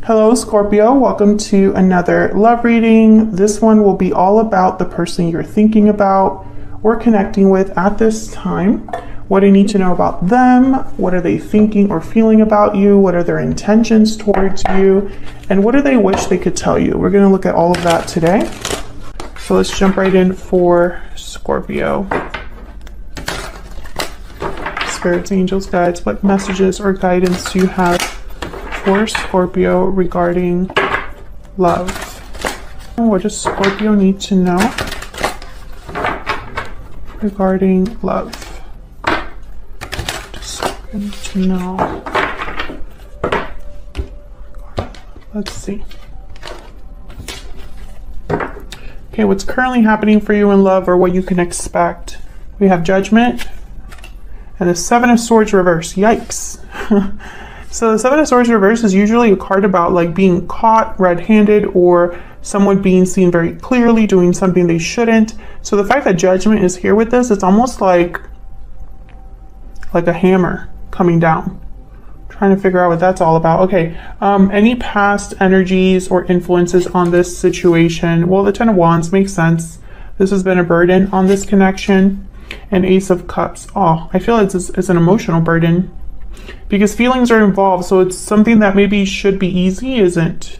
Hello, Scorpio. Welcome to another love reading. This one will be all about the person you're thinking about or connecting with at this time. What do you need to know about them? What are they thinking or feeling about you? What are their intentions towards you? And what do they wish they could tell you? We're going to look at all of that today. So let's jump right in for Scorpio. Spirits, angels, guides, what messages or guidance do you have for Scorpio regarding love? What does Scorpio need to know regarding love? What does Scorpio need to know? Let's see. Okay, what's currently happening for you in love or what you can expect? We have Judgment and the Seven of Swords reverse. Yikes. So the Seven of Swords reverse is usually a card about like being caught red-handed or someone being seen very clearly doing something they shouldn't. So the fact that Judgment is here with this, it's almost like a hammer coming down. Trying to figure out what that's all about. Okay, any past energies or influences on this situation? Well, the Ten of Wands makes sense. This has been a burden on this connection. And Ace of Cups. Oh, I feel it's an emotional burden because feelings are involved. So it's something that maybe should be easy, isn't.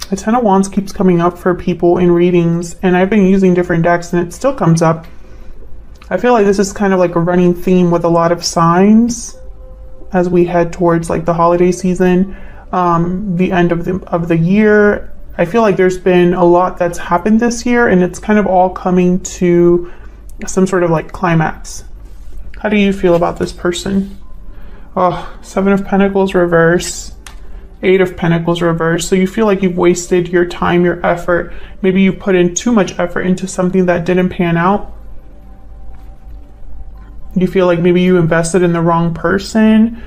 The Ten of Wands keeps coming up for people in readings, and I've been using different decks and it still comes up. I feel like this is kind of like a running theme with a lot of signs as we head towards like the holiday season, the end of the year. I feel like there's been a lot that's happened this year and it's kind of all coming to some sort of like climax. How do you feel about this person? Oh, Seven of Pentacles reverse, Eight of Pentacles reverse. So you feel like you've wasted your time, your effort. Maybe you put in too much effort into something that didn't pan out. You feel like maybe you invested in the wrong person.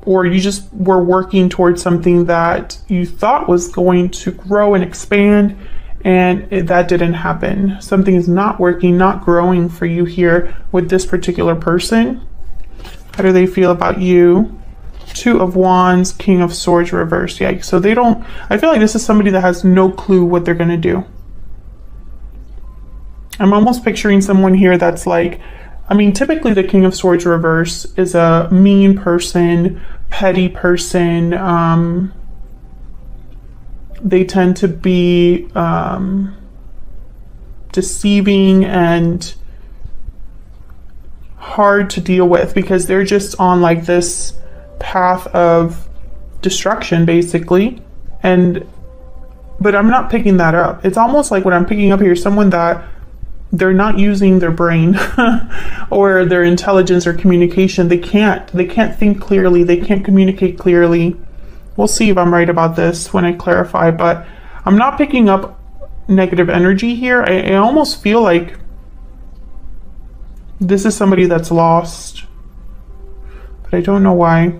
Or you just were working towards something that you thought was going to grow and expand, and that didn't happen. Something is not working, not growing for you here with this particular person. How do they feel about you? Two of Wands, King of Swords reverse. Yikes. So they don't, I feel like this is somebody that has no clue what they're going to do. I'm almost picturing someone here that's like, I mean, typically the King of Swords reverse is a mean person, petty person. They tend to be deceiving and hard to deal with because they're just on like this path of destruction, basically. But I'm not picking that up. It's almost like what I'm picking up here is someone that they're not using their brain or their intelligence or communication. They can't think clearly. They can't communicate clearly. We'll see if I'm right about this when I clarify, but I'm not picking up negative energy here. I almost feel like this is somebody that's lost, but I don't know why.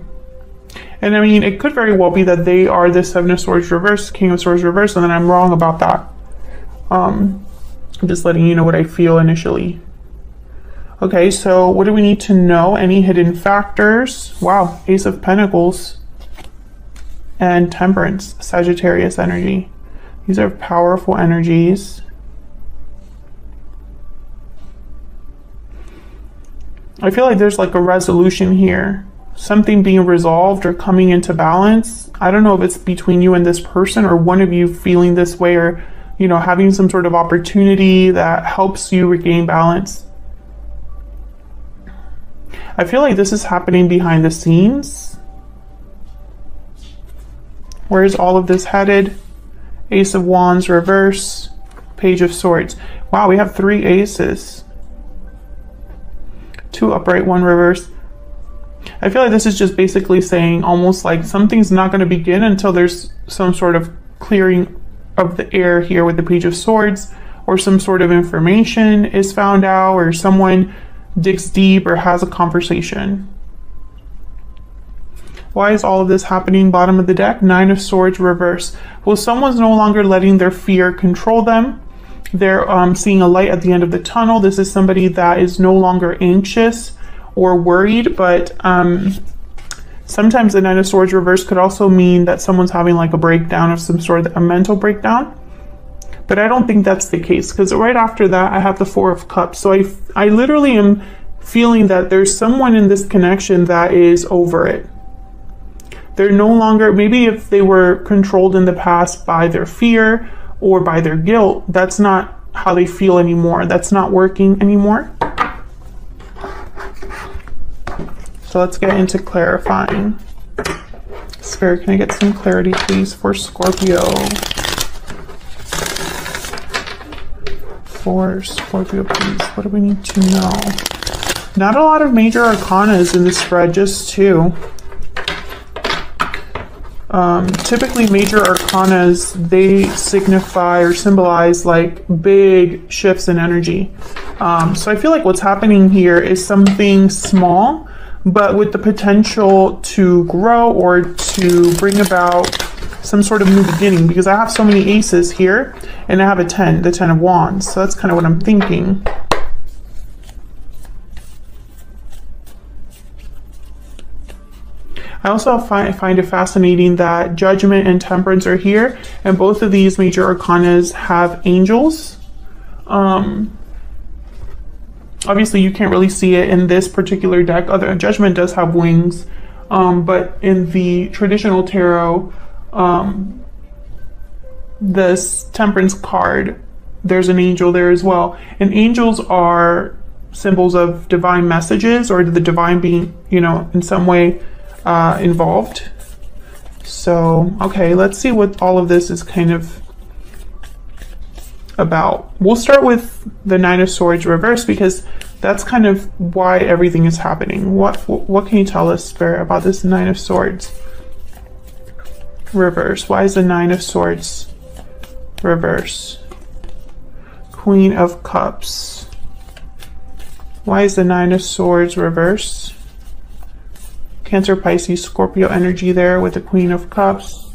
And I mean, it could very well be that they are the Seven of Swords reverse, King of Swords reverse, and then I'm wrong about that. I'm just letting you know what I feel initially. Okay, so what do we need to know? Any hidden factors? Wow, Ace of Pentacles and Temperance, Sagittarius energy. These are powerful energies. I feel like there's like a resolution here. Something being resolved or coming into balance. I don't know if it's between you and this person or one of you feeling this way or you know, having some sort of opportunity that helps you regain balance. I feel like this is happening behind the scenes. Where is all of this headed? Ace of Wands reverse, Page of Swords. Wow, we have 3 aces. 2 upright, 1 reverse. I feel like this is just basically saying almost like something's not going to begin until there's some sort of clearing of the air here with the Page of Swords, or some sort of information is found out, or someone digs deep or has a conversation. Why is all of this happening? Bottom of the deck, Nine of Swords reverse. Well, someone's no longer letting their fear control them. They're seeing a light at the end of the tunnel. This is somebody that is no longer anxious or worried, but sometimes the Nine of Swords reverse could also mean that someone's having like a breakdown of some sort, a mental breakdown. But I don't think that's the case, because right after that I have the Four of Cups. So I literally am feeling that there's someone in this connection that is over it. They're no longer, maybe if they were controlled in the past by their fear or by their guilt, that's not how they feel anymore. That's not working anymore. So let's get into clarifying. Spirit, can I get some clarity, please, for Scorpio? For Scorpio, please. What do we need to know? Not a lot of major arcanas in this spread, just two. Typically major arcanas, they signify or symbolize like big shifts in energy. So I feel like what's happening here is something small, but with the potential to grow or to bring about some sort of new beginning, because I have so many aces here and I have a 10, the 10 of Wands. So that's kind of what I'm thinking. I also find it fascinating that Judgment and Temperance are here, and both of these major arcanas have angels. Obviously you can't really see it in this particular deck. Judgment does have wings, but in the traditional tarot, this Temperance card, there's an angel there as well. And angels are symbols of divine messages, or the divine being, you know, in some way involved. So, okay, let's see what all of this is kind of about. We'll start with the Nine of Swords reverse, because that's kind of why everything is happening. What can you tell us, Spirit, about this Nine of Swords reverse? Why is the Nine of Swords reverse? Queen of Cups. Why is the Nine of Swords reverse? Cancer, Pisces, Scorpio energy there with the Queen of Cups.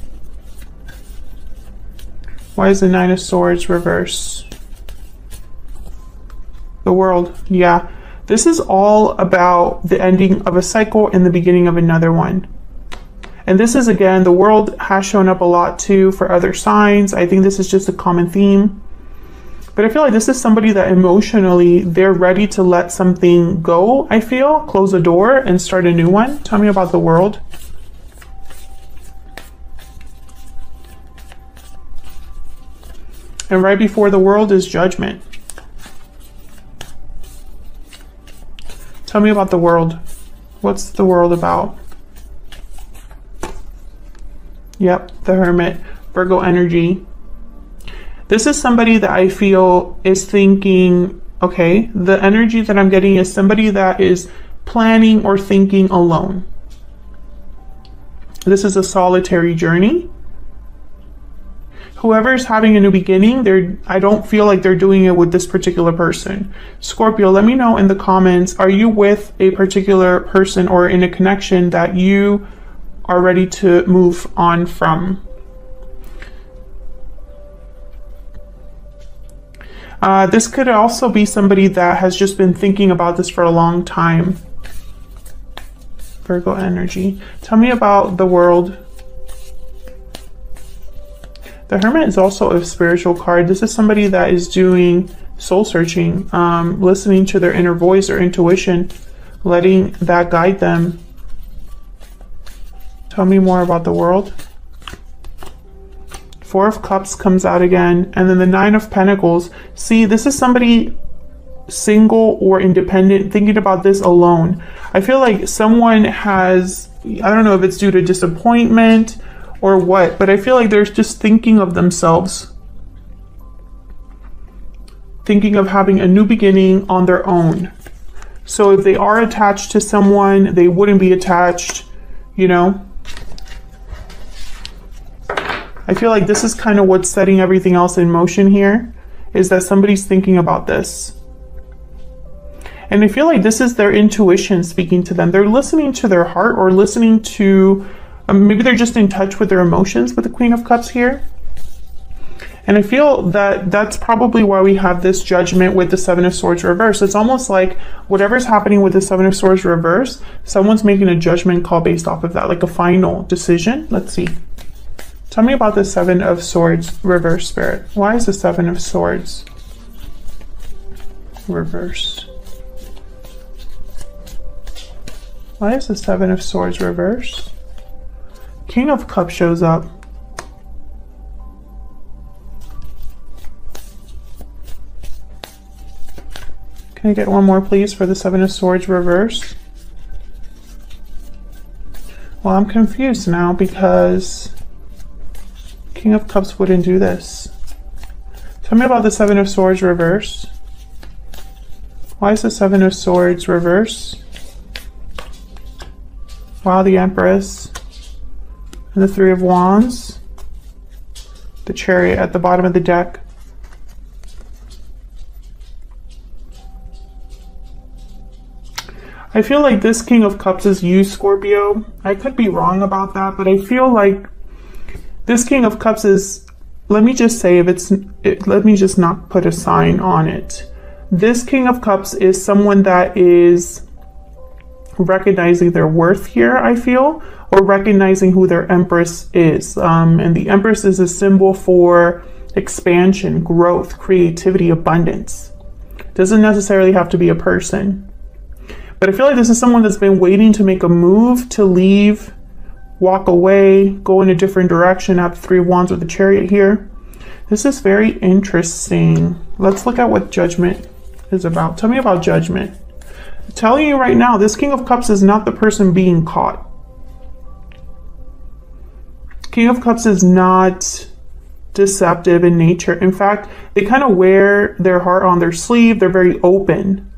Why is the Nine of Swords reverse? The World. Yeah, this is all about the ending of a cycle and the beginning of another one. And this is, again, the World has shown up a lot too for other signs. I think this is just a common theme. But I feel like this is somebody that emotionally, they're ready to let something go, I feel. Close a door and start a new one. Tell me about the World. And right before the World is Judgment. Tell me about the World. What's the World about? Yep, the Hermit, Virgo energy. This is somebody that I feel is thinking, okay, the energy that I'm getting is somebody that is planning or thinking alone. This is a solitary journey. Whoever's having a new beginning, I don't feel like they're doing it with this particular person. Scorpio, let me know in the comments, are you with a particular person or in a connection that you are ready to move on from? This could also be somebody that has just been thinking about this for a long time. Virgo energy. Tell me about the World. The Hermit is also a spiritual card. This is somebody that is doing soul searching, listening to their inner voice or intuition, letting that guide them. Tell me more about the World. Four of Cups comes out again, and then the Nine of Pentacles. See, this is somebody single or independent thinking about this alone. I feel like someone has, I don't know if it's due to disappointment or what, but I feel like they're just thinking of themselves, thinking of having a new beginning on their own. So if they are attached to someone, they wouldn't be attached, you know. I feel like this is kind of what's setting everything else in motion here, is that somebody's thinking about this. And I feel like this is their intuition speaking to them. They're listening to their heart, or listening to, maybe they're just in touch with their emotions with the Queen of Cups here. And I feel that that's probably why we have this Judgment with the Seven of Swords reverse. It's almost like whatever's happening with the Seven of Swords reverse, someone's making a judgment call based off of that, like a final decision. Let's see. Tell me about the Seven of Swords reverse, Spirit. Why is the Seven of Swords reverse? Why is the Seven of Swords reverse? King of Cups shows up. Can I get one more, please, for the Seven of Swords reverse? Well, I'm confused now because King of Cups wouldn't do this. Tell me about the Seven of Swords reverse. Why is the Seven of Swords reverse? Wow, the Empress. And the Three of Wands. The Chariot at the bottom of the deck. I feel like this King of Cups is you, Scorpio. I could be wrong about that, but I feel like this King of Cups is, let me just say, let me just not put a sign on it. This King of Cups is someone that is recognizing their worth here, I feel, or recognizing who their Empress is. And the Empress is a symbol for expansion, growth, creativity, abundance. Doesn't necessarily have to be a person. But I feel like this is someone that's been waiting to make a move, to leave, walk away, go in a different direction at the Three of Wands with the Chariot here. This is very interesting. Let's look at what Judgment is about. Tell me about Judgment. I'm telling you right now, this King of Cups is not the person being caught. King of Cups is not deceptive in nature. In fact, they kind of wear their heart on their sleeve. They're very open.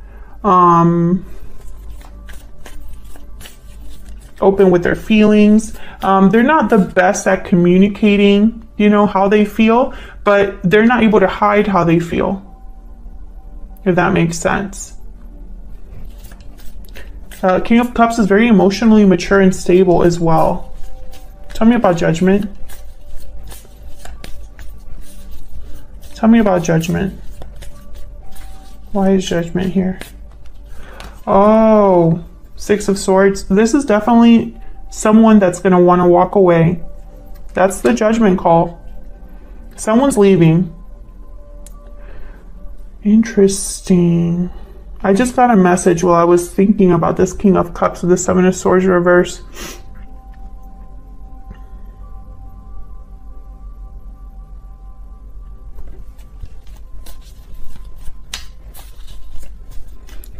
Open with their feelings. They're not the best at communicating, you know, how they feel, but they're not able to hide how they feel, if that makes sense. King of Cups is very emotionally mature and stable as well. Tell me about Judgment. Tell me about Judgment. Why is Judgment here? Oh, Six of Swords. This is definitely someone that's going to want to walk away. That's the Judgment call. Someone's leaving. Interesting. I just got a message while I was thinking about this King of Cups with the Seven of Swords reverse.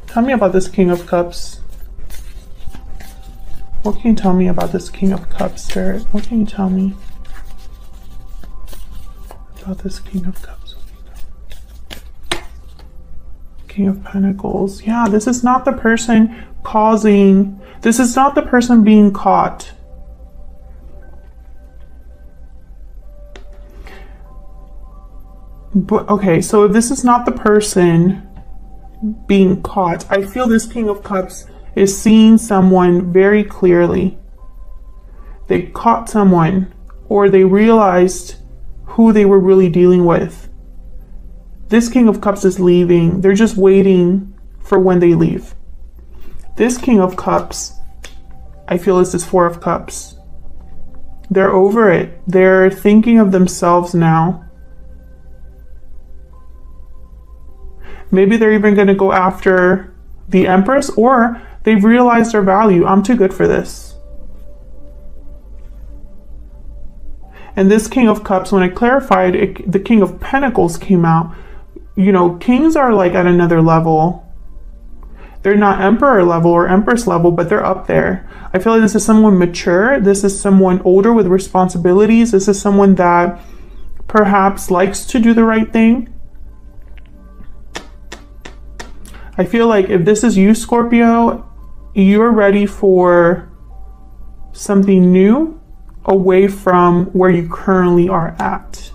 Tell me about this King of Cups. What can you tell me about this King of Cups, Spirit? What can you tell me about this King of Cups? King of Pentacles. Yeah, this is not the person causing, this is not the person being caught. But okay, so if this is not the person being caught, I feel this King of Cups is seeing someone very clearly. They caught someone, or they realized who they were really dealing with. This King of Cups is leaving. They're just waiting for when they leave. This King of Cups, I feel, is this Four of Cups. They're over it. They're thinking of themselves now. Maybe they're even going to go after the Empress, or they've realized their value. I'm too good for this. And this King of Cups, when I clarified it, the King of Pentacles came out. You know, kings are like at another level. They're not emperor level or empress level, but they're up there. I feel like this is someone mature. This is someone older with responsibilities. This is someone that perhaps likes to do the right thing. I feel like if this is you, Scorpio, you're ready for something new away from where you currently are at.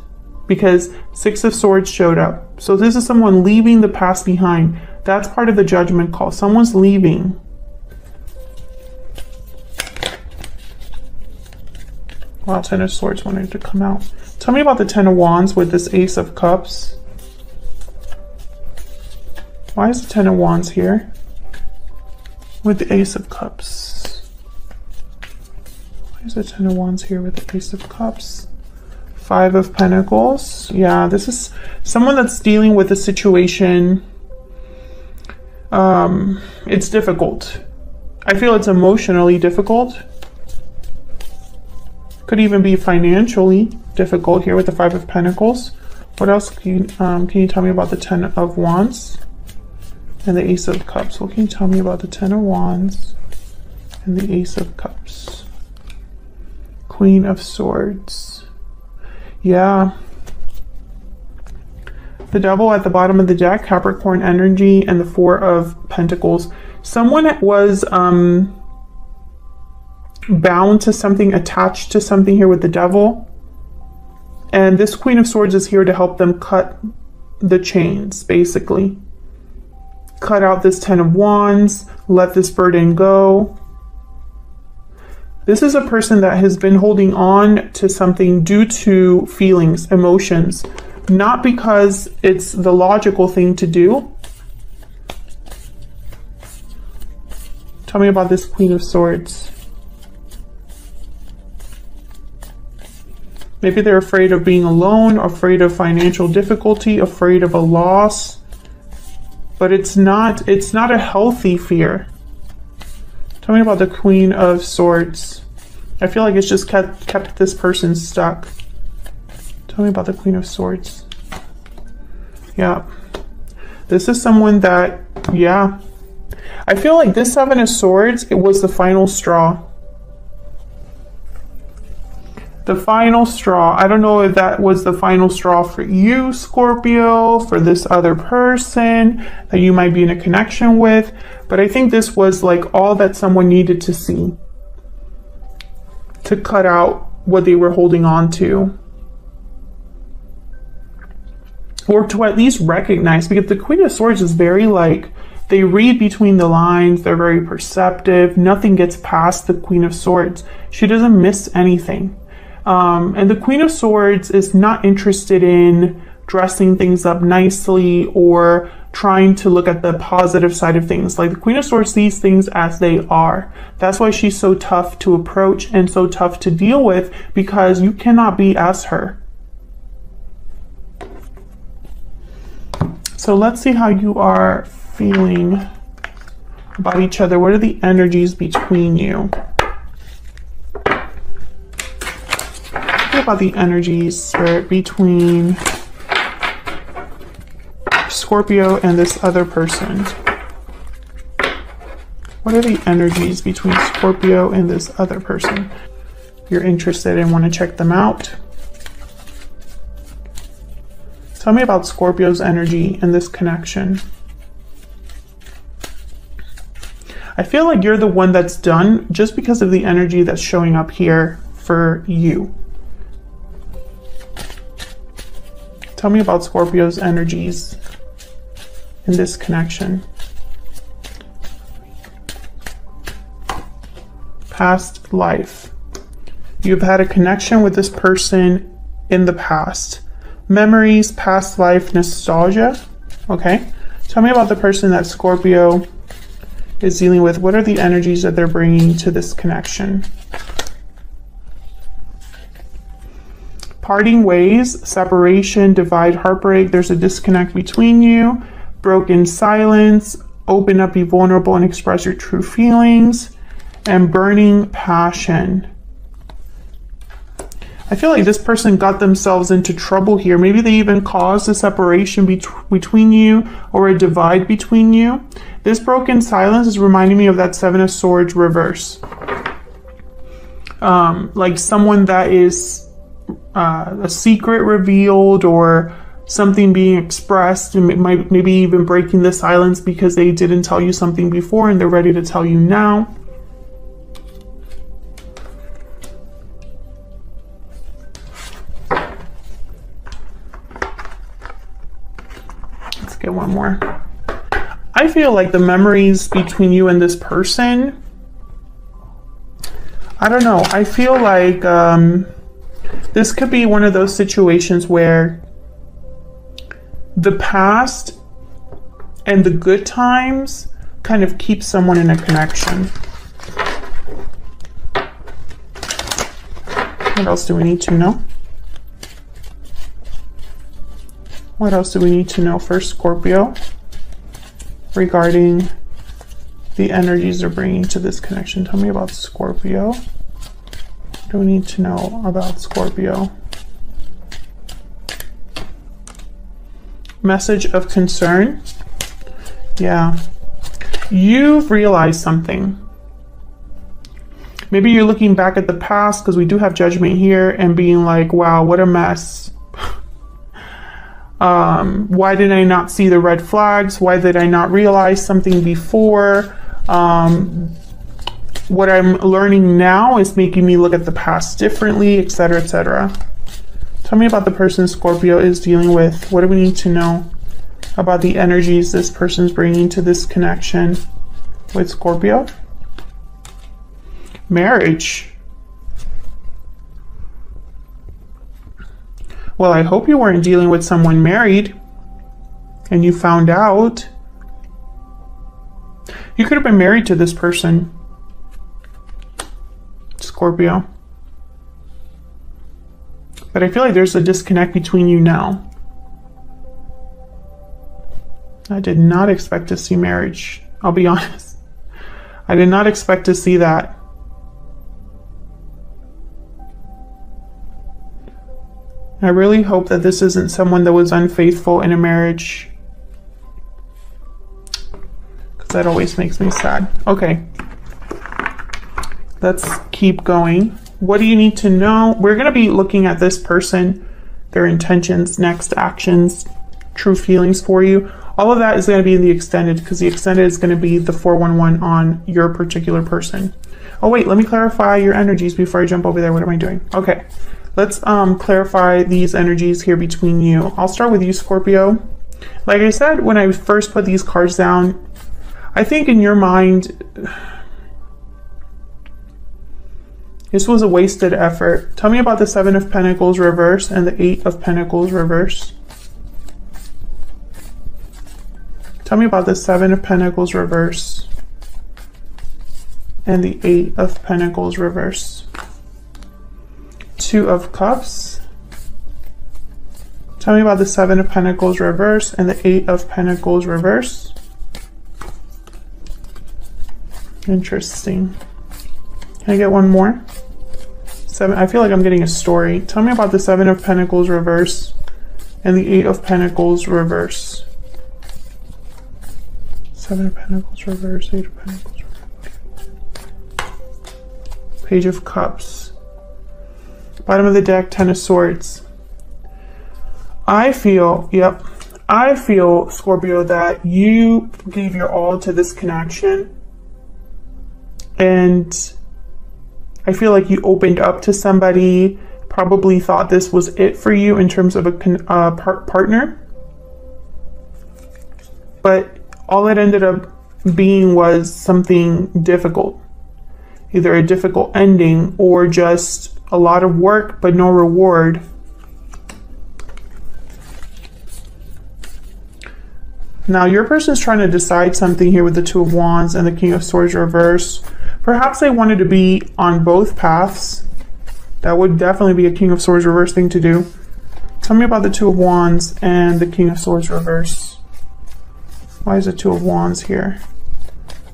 Because Six of Swords showed up. So this is someone leaving the past behind. That's part of the Judgment call. Someone's leaving. Wow, Ten of Swords wanted to come out. Tell me about the Ten of Wands with this Ace of Cups. Why is the Ten of Wands here with the Ace of Cups? Why is the Ten of Wands here with the Ace of Cups? Five of Pentacles. Yeah, this is someone that's dealing with a situation. It's difficult. I feel it's emotionally difficult. Could even be financially difficult here with the Five of Pentacles. What else can you tell me about the Ten of Wands and the Ace of Cups? What can you tell me about the Ten of Wands and the Ace of Cups? Queen of Swords. Yeah. The Devil at the bottom of the deck, Capricorn energy, and the Four of Pentacles. Someone was bound to something, attached to something here with the Devil. And this Queen of Swords is here to help them cut the chains, basically. Cut out this Ten of Wands, let this burden go. This is a person that has been holding on to something due to feelings, emotions, not because it's the logical thing to do. Tell me about this Queen of Swords. Maybe they're afraid of being alone, afraid of financial difficulty, afraid of a loss. But it's not a healthy fear. Tell me about the Queen of Swords. I feel like it's just kept this person stuck. Tell me about the Queen of Swords. Yeah. This is someone that, yeah. I feel like this Seven of Swords, it was the final straw. The final straw. I don't know if that was the final straw for you, Scorpio, for this other person that you might be in a connection with. But I think this was like all that someone needed to see to cut out what they were holding on to. Or to at least recognize, because the Queen of Swords is very like, they read between the lines, they're very perceptive, nothing gets past the Queen of Swords. She doesn't miss anything. And the Queen of Swords is not interested in dressing things up nicely or trying to look at the positive side of things. Like the Queen of Swords sees things as they are. That's why she's so tough to approach and so tough to deal with, because you cannot be as her. So let's see how you are feeling about each other. What are the energies between you? What about the energies, Spirit, between Scorpio and this other person? What are the energies between Scorpio and this other person? You're interested and want to check them out. Tell me about Scorpio's energy and this connection. I feel like you're the one that's done just because of the energy that's showing up here for you. Tell me about Scorpio's energies in this connection. Past life. You've had a connection with this person in the past. Memories, past life, nostalgia. Okay. Tell me about the person that Scorpio is dealing with. What are the energies that they're bringing to this connection? Parting ways, separation, divide, heartbreak. There's a disconnect between you. Broken silence. Open up, be vulnerable, and express your true feelings. And burning passion. I feel like this person got themselves into trouble here. Maybe they even caused a separation between you or a divide between you. This broken silence is reminding me of that Seven of Swords reverse. Like someone that is a secret revealed or something being expressed, and maybe even breaking the silence because they didn't tell you something before and they're ready to tell you now. Get one more. I feel like the memories between you and this person, I don't know. I feel like This could be one of those situations where the past and the good times kind of keep someone in a connection. What else do we need to know? What else do we need to know for Scorpio regarding the energies they're bringing to this connection? Tell me about Scorpio. What do we need to know about Scorpio? Message of concern. Yeah. You've realized something. Maybe you're looking back at the past, because we do have judgment here, and being like, wow, what a mess. Why did I not see the red flags? Why did I not realize something before? What I'm learning now is making me look at the past differently, etc., etc. Tell me about the person Scorpio is dealing with. What do we need to know about the energies this person's bringing to this connection with Scorpio? Marriage. Well, I hope you weren't dealing with someone married and you found out. You could have been married to this person, Scorpio. But I feel like there's a disconnect between you now. I did not expect to see marriage. I'll be honest. I did not expect to see that. I really hope that this isn't someone that was unfaithful in a marriage, because that always makes me sad. Okay, let's keep going. What do you need to know? We're going to be looking at this person, their intentions, next actions, true feelings for you. All of that is going to be in the extended, because the extended is going to be the 411 on your particular person. Oh wait, let me clarify your energies before I jump over there. What am I doing? Okay. Let's clarify these energies here between you. I'll start with you, Scorpio. Like I said, when I first put these cards down, I think in your mind, this was a wasted effort. Tell me about the 7 of Pentacles reverse and the 8 of Pentacles reverse. Tell me about the 7 of Pentacles reverse and the 8 of Pentacles reverse. 2 of Cups. Tell me about the 7 of Pentacles reverse and the 8 of Pentacles reverse. Interesting. Can I get one more? 7. I feel like I'm getting a story. Tell me about the 7 of Pentacles reverse and the 8 of Pentacles reverse. 7 of Pentacles reverse, 8 of Pentacles reverse. Page of Cups. Bottom of the deck, 10 of Swords. I feel, Scorpio, that you gave your all to this connection. And I feel like you opened up to somebody, probably thought this was it for you in terms of a partner. But all it ended up being was something difficult. Either a difficult ending or just a lot of work but no reward. Now your person's trying to decide something here with the 2 of Wands and the King of Swords reverse. Perhaps they wanted to be on both paths. That would definitely be a King of Swords reverse thing to do. Tell me about the 2 of Wands and the King of Swords reverse. Why is the 2 of Wands here?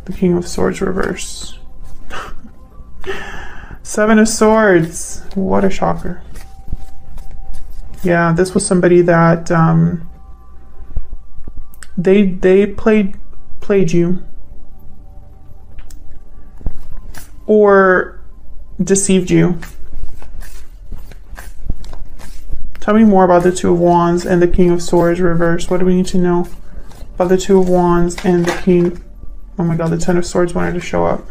The King of Swords reverse. 7 of Swords. What a shocker. Yeah, this was somebody that they played you or deceived you. Tell me more about the 2 of Wands and the King of Swords reverse. What do we need to know about the 2 of Wands and the King? Oh my God, the 10 of Swords wanted to show up.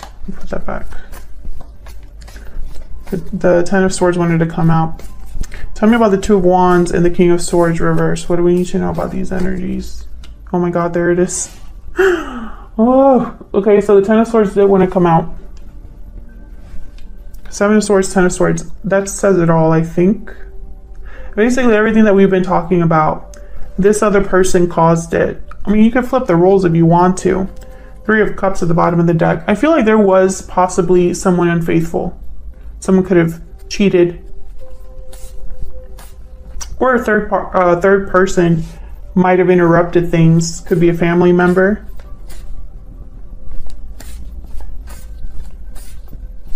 Let me put that back. The 10 of Swords wanted to come out. Tell me about the 2 of Wands and the King of Swords reverse. What do we need to know about these energies? Oh my God, there it is. Oh, okay, so the 10 of Swords did want to come out. Seven of Swords, Ten of Swords. That says it all, I think. Basically, everything that we've been talking about, this other person caused it. I mean, you could flip the roles if you want to. Three of Cups at the bottom of the deck. I feel like there was possibly someone unfaithful. Someone could have cheated. Or a third person might have interrupted things. Could be a family member.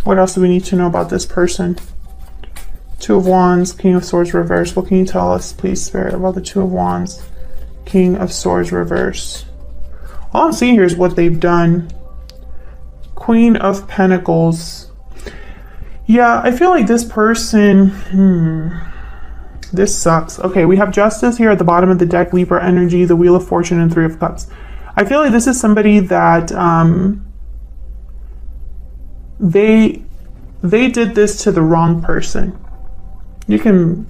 What else do we need to know about this person? Two of Wands, King of Swords reverse. What can you tell us, please, Spirit, about the Two of Wands, King of Swords reverse? All I'm seeing here is what they've done. Queen of Pentacles. Yeah, I feel like this person... This sucks. Okay, we have Justice here at the bottom of the deck, Libra energy, the Wheel of Fortune, and Three of Cups. I feel like this is somebody that they did this to the wrong person. You can